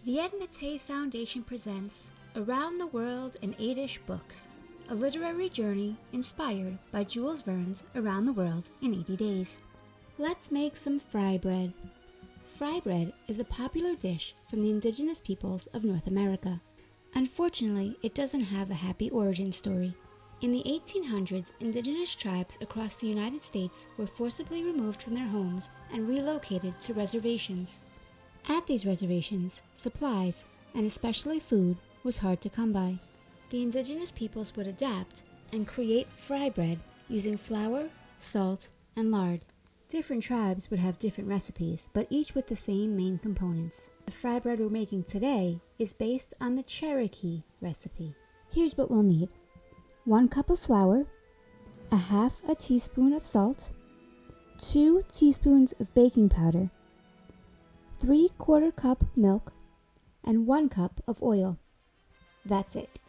The Ed Matei Foundation presents Around the World in 8-ish Books, a literary journey inspired by Jules Verne's Around the World in 80 Days. Let's make some fry bread. Fry bread is a popular dish from the indigenous peoples of North America. Unfortunately, it doesn't have a happy origin story. In the 1800s, indigenous tribes across the United States were forcibly removed from their homes and relocated to reservations. At these reservations, supplies, and especially food, was hard to come by. The indigenous peoples would adapt and create fry bread using flour, salt, and lard. Different tribes would have different recipes, but each with the same main components. The fry bread we're making today is based on the Cherokee recipe. Here's what we'll need: 1 cup of flour, a half a teaspoon of salt, 2 teaspoons of baking powder, 3/4 cup milk, and 1 cup of oil. That's it.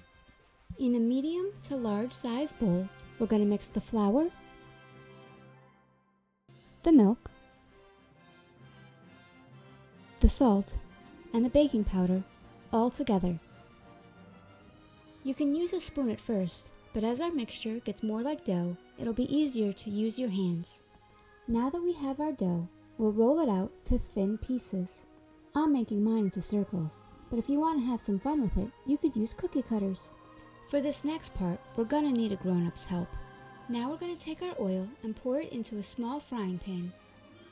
In a medium to large size bowl, we're going to mix the flour, the milk, the salt, and the baking powder all together. You can use a spoon at first, but as our mixture gets more like dough, it'll be easier to use your hands. Now that we have our dough, we'll roll it out to thin pieces. I'm making mine into circles, but if you want to have some fun with it, you could use cookie cutters. For this next part, we're gonna need a grown-up's help. Now we're gonna take our oil and pour it into a small frying pan.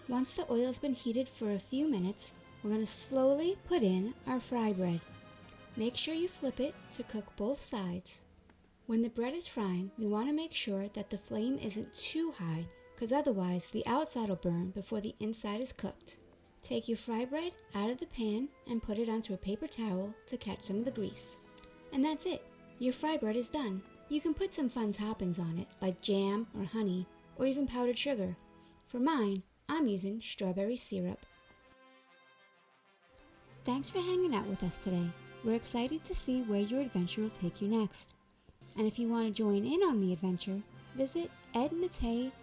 Once the oil's been heated for a few minutes, we're gonna slowly put in our fry bread. Make sure you flip it to cook both sides. When the bread is frying, we want to make sure that the flame isn't too high, because otherwise the outside will burn before the inside is cooked. Take your fry bread out of the pan and put it onto a paper towel to catch some of the grease. And that's it. Your fry bread is done. You can put some fun toppings on it, like jam or honey, or even powdered sugar. For mine, I'm using strawberry syrup. Thanks for hanging out with us today. We're excited to see where your adventure will take you next. And if you want to join in on the adventure, visit edmatefdn.org.